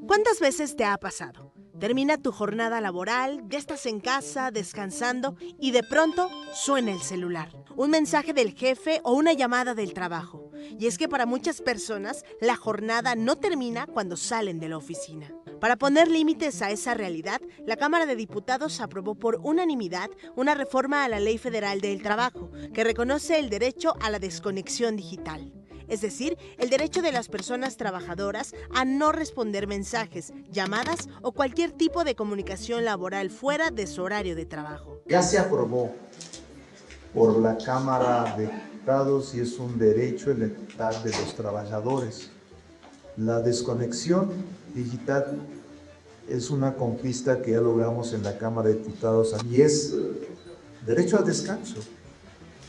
¿Cuántas veces te ha pasado? Termina tu jornada laboral, ya estás en casa, descansando, y de pronto suena el celular. Un mensaje del jefe o una llamada del trabajo. Y es que para muchas personas, la jornada no termina cuando salen de la oficina. Para poner límites a esa realidad, la Cámara de Diputados aprobó por unanimidad una reforma a la Ley Federal del Trabajo, que reconoce el derecho a la desconexión digital. Es decir, el derecho de las personas trabajadoras a no responder mensajes, llamadas o cualquier tipo de comunicación laboral fuera de su horario de trabajo. Ya se aprobó por la Cámara de Diputados y es un derecho elemental de los trabajadores. La desconexión digital es una conquista que ya logramos en la Cámara de Diputados y es derecho al descanso,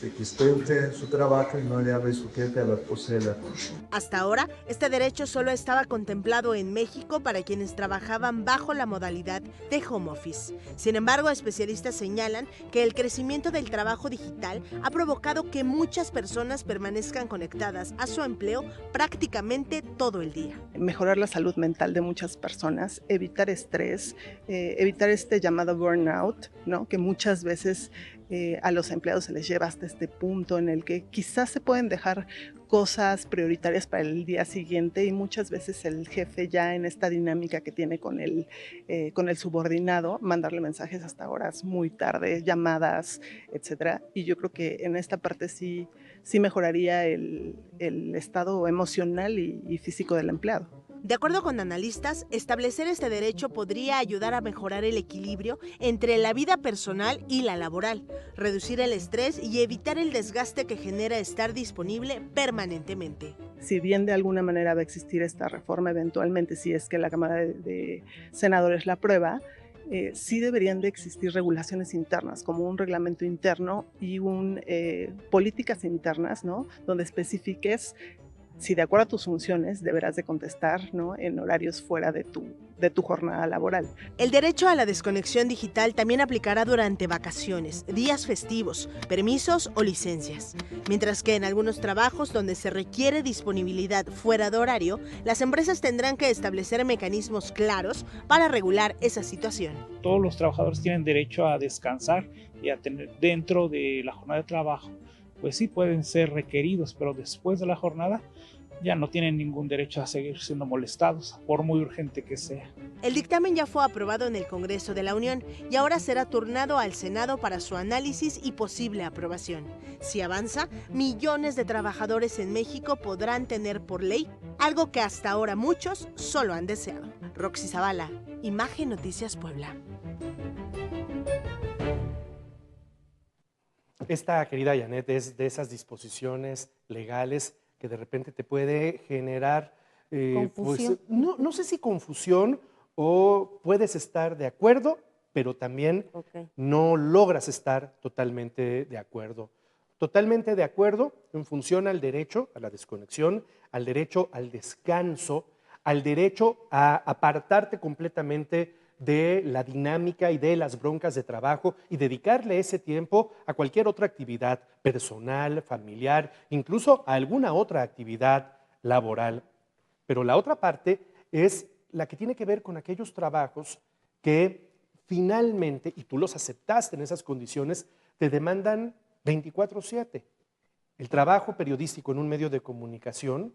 de que esté usted en su trabajo y no le hable su jefe a las 12 de la noche. Hasta ahora, este derecho solo estaba contemplado en México para quienes trabajaban bajo la modalidad de home office. Sin embargo, especialistas señalan que el crecimiento del trabajo digital ha provocado que muchas personas permanezcan conectadas a su empleo prácticamente todo el día. Mejorar la salud mental de muchas personas, evitar estrés, evitar este llamado burnout, ¿no? Que muchas veces a los empleados se les lleva hasta este punto en el que quizás se pueden dejar cosas prioritarias para el día siguiente y muchas veces el jefe ya en esta dinámica que tiene con el subordinado, mandarle mensajes hasta horas muy tarde, llamadas, etcétera. Y yo creo que en esta parte sí mejoraría el estado emocional y físico del empleado. De acuerdo con analistas, establecer este derecho podría ayudar a mejorar el equilibrio entre la vida personal y la laboral, reducir el estrés y evitar el desgaste que genera estar disponible permanentemente. Si bien de alguna manera va a existir esta reforma eventualmente, si es que la Cámara de Senadores la aprueba, sí deberían de existir regulaciones internas, como un reglamento interno y políticas internas, ¿no? Donde especifiques si de acuerdo a tus funciones deberás de contestar, ¿no? En horarios fuera de tu jornada laboral. El derecho a la desconexión digital también aplicará durante vacaciones, días festivos, permisos o licencias. Mientras que en algunos trabajos donde se requiere disponibilidad fuera de horario, las empresas tendrán que establecer mecanismos claros para regular esa situación. Todos los trabajadores tienen derecho a descansar y a tener dentro de la jornada de trabajo. Pues sí pueden ser requeridos, pero después de la jornada ya no tienen ningún derecho a seguir siendo molestados, por muy urgente que sea. El dictamen ya fue aprobado en el Congreso de la Unión y ahora será turnado al Senado para su análisis y posible aprobación. Si avanza, millones de trabajadores en México podrán tener por ley algo que hasta ahora muchos solo han deseado. Roxy Zavala, Imagen Noticias Puebla. Esta, querida Janet, es de esas disposiciones legales que de repente te puede generar, confusión. pues, no sé si confusión o puedes estar de acuerdo, pero también no logras estar totalmente de acuerdo. Totalmente de acuerdo en función al derecho a la desconexión, al derecho al descanso, al derecho a apartarte completamente de la dinámica y de las broncas de trabajo y dedicarle ese tiempo a cualquier otra actividad personal, familiar, incluso a alguna otra actividad laboral. Pero la otra parte es la que tiene que ver con aquellos trabajos que finalmente, y tú los aceptaste en esas condiciones, te demandan 24/7. El trabajo periodístico en un medio de comunicación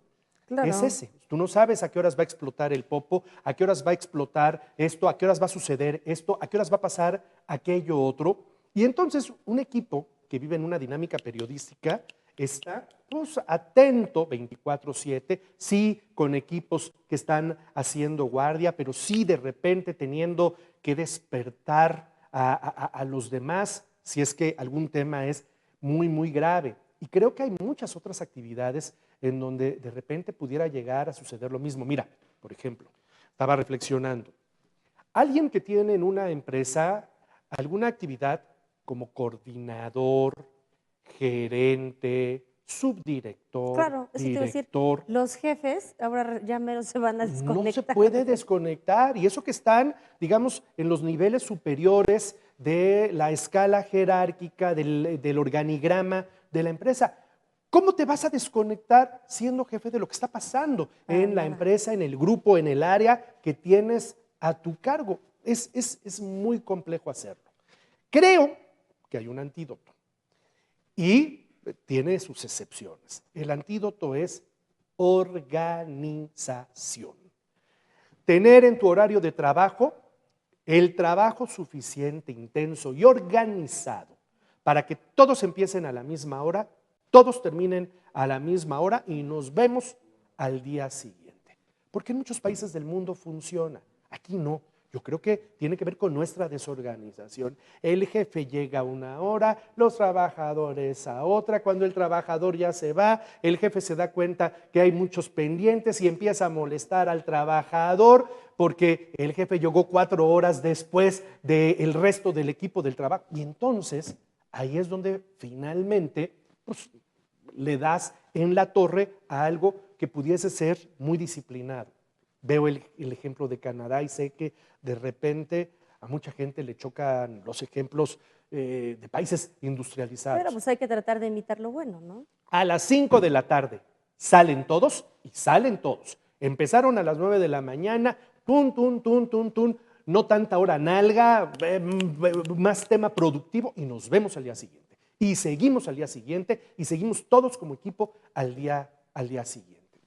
es ese. Tú no sabes a qué horas va a explotar el popo, a qué horas va a explotar esto, a qué horas va a suceder esto, a qué horas va a pasar aquello otro. Y entonces un equipo que vive en una dinámica periodística está pues, atento 24/7, sí con equipos que están haciendo guardia, pero sí de repente teniendo que despertar a los demás si es que algún tema es muy, muy grave. Y creo que hay muchas otras actividades en donde de repente pudiera llegar a suceder lo mismo. Mira, por ejemplo, estaba reflexionando. Alguien que tiene en una empresa alguna actividad como coordinador, gerente, subdirector, Claro, eso te iba a decir, director. los jefes ahora ya menos se van a desconectar. No se puede desconectar, y eso que están, digamos, en los niveles superiores de la escala jerárquica del organigrama de la empresa. ¿Cómo te vas a desconectar siendo jefe de lo que está pasando en la empresa, en el grupo, en el área que tienes a tu cargo? Es muy complejo hacerlo. Creo que hay un antídoto y tiene sus excepciones. El antídoto es organización. Tener en tu horario de trabajo el trabajo suficiente, intenso y organizado para que todos empiecen a la misma hora, todos terminen a la misma hora y nos vemos al día siguiente. Porque en muchos países del mundo funciona, aquí no. Yo creo que tiene que ver con nuestra desorganización. El jefe llega a una hora, los trabajadores a otra. Cuando el trabajador ya se va, el jefe se da cuenta que hay muchos pendientes y empieza a molestar al trabajador porque el jefe llegó 4 horas después del resto del equipo del trabajo. Y entonces, ahí es donde finalmente pues, le das en la torre a algo que pudiese ser muy disciplinado. Veo el ejemplo de Canadá y sé que de repente a mucha gente le chocan los ejemplos de países industrializados. Pero pues hay que tratar de imitar lo bueno, ¿no? A las 5 de la tarde salen todos y salen todos. Empezaron a las 9 de la mañana, no tanta hora nalga, más tema productivo y nos vemos al día siguiente. Y seguimos al día siguiente y seguimos todos como equipo al día siguiente.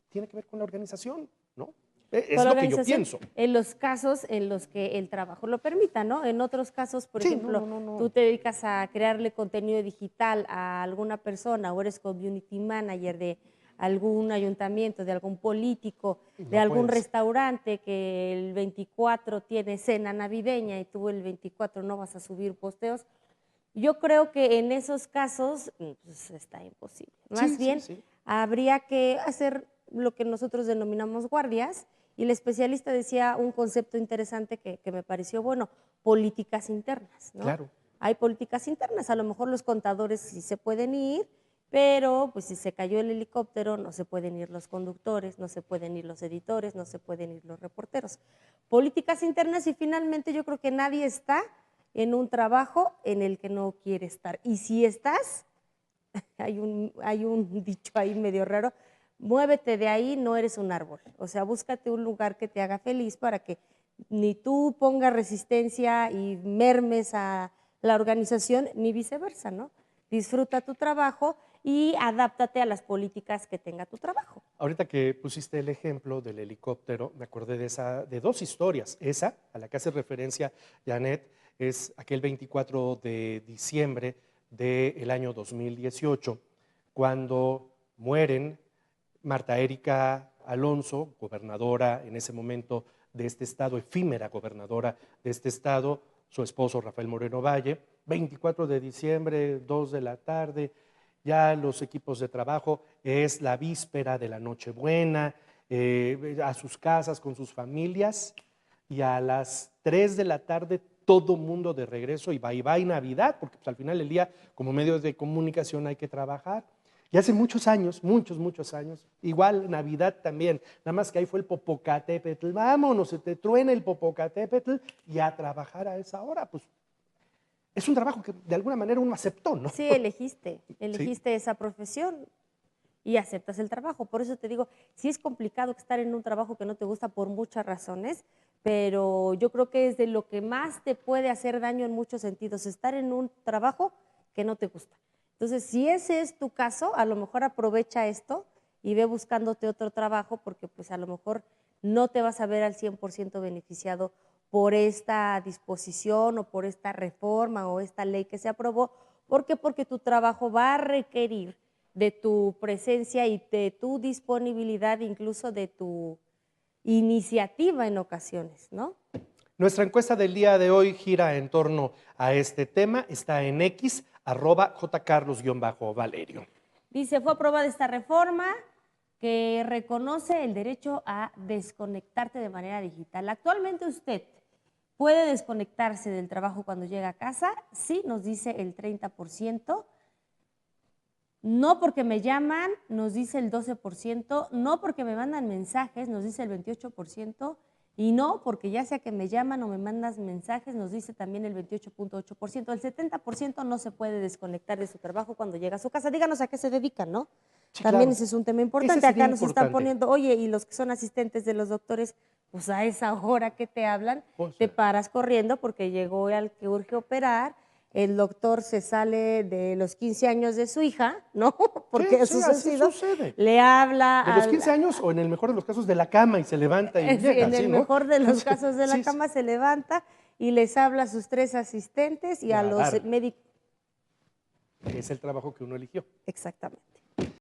Tiene que ver con la organización, ¿no? Es lo que yo pienso. En los casos en los que el trabajo lo permita, ¿no? En otros casos, por ejemplo, tú te dedicas a crearle contenido digital a alguna persona o eres community manager de algún ayuntamiento, de algún político, de algún restaurante que el 24 tiene cena navideña y tú el 24 no vas a subir posteos. Yo creo que en esos casos pues, está imposible. Más bien, habría que hacer lo que nosotros denominamos guardias, y el especialista decía un concepto interesante que me pareció bueno, políticas internas, ¿no? Claro. Hay políticas internas, a lo mejor los contadores sí se pueden ir, pero pues si se cayó el helicóptero no se pueden ir los conductores, no se pueden ir los editores, no se pueden ir los reporteros. Políticas internas y finalmente yo creo que nadie está en un trabajo en el que no quiere estar. Y si estás, hay un dicho ahí medio raro, muévete de ahí, no eres un árbol. O sea, búscate un lugar que te haga feliz para que ni tú pongas resistencia y mermes a la organización, ni viceversa, ¿no? Disfruta tu trabajo y adáptate a las políticas que tenga tu trabajo. Ahorita que pusiste el ejemplo del helicóptero, me acordé de 2 historias. Esa, a la que hace referencia Janet, es aquel 24 de diciembre del año 2018, cuando mueren Marta Erika Alonso, gobernadora en ese momento de este estado, efímera gobernadora de este estado, su esposo Rafael Moreno Valle, 24 de diciembre, 2 de la tarde, ya los equipos de trabajo, es la víspera de la Nochebuena, a sus casas con sus familias, y a las 3 de la tarde todo mundo de regreso y bye Navidad, porque pues, al final del día como medios de comunicación hay que trabajar. Y hace muchos años, muchos años, igual Navidad también, nada más que ahí fue el Popocatépetl, vámonos, se te truena el Popocatépetl y a trabajar a esa hora, pues es un trabajo que de alguna manera uno aceptó, ¿no? Sí, elegiste esa profesión y aceptas el trabajo. Por eso te digo, sí es complicado estar en un trabajo que no te gusta por muchas razones, pero yo creo que es de lo que más te puede hacer daño en muchos sentidos, estar en un trabajo que no te gusta. Entonces, si ese es tu caso, a lo mejor aprovecha esto y ve buscándote otro trabajo porque pues a lo mejor no te vas a ver al 100% beneficiado por esta disposición o por esta reforma o esta ley que se aprobó. ¿Por qué? Porque tu trabajo va a requerir de tu presencia y de tu disponibilidad, incluso de tu iniciativa en ocasiones, ¿no? Nuestra encuesta del día de hoy gira en torno a este tema, está en X, @jcarlos_valerio. Dice, fue aprobada esta reforma que reconoce el derecho a desconectarte de manera digital. Actualmente usted puede desconectarse del trabajo cuando llega a casa, sí, nos dice el 30%, no porque me llaman, nos dice el 12%, no porque me mandan mensajes, nos dice el 28%, Y no, porque ya sea que me llaman o me mandas mensajes, nos dice también el 28.8%, el 70% no se puede desconectar de su trabajo cuando llega a su casa. Díganos a qué se dedican, ¿no? Sí, También claro. ese es un tema Ese importante. sería Acá nos están importante. poniendo, oye, y los que son asistentes de los doctores, pues a esa hora que te hablan, Pues, te paras corriendo porque llegó al que urge operar, el doctor se sale de los 15 años de su hija, ¿no? Porque Sí, eso sí, ha así sucedido, sucede. le habla De los 15 años o en el mejor de los casos de la cama y se levanta y sí, llega, en ¿sí, el no? mejor de los casos de la Sí, sí. cama se levanta y les habla a sus 3 asistentes y Y a a los dar. médicos. Es el trabajo que uno eligió. Exactamente.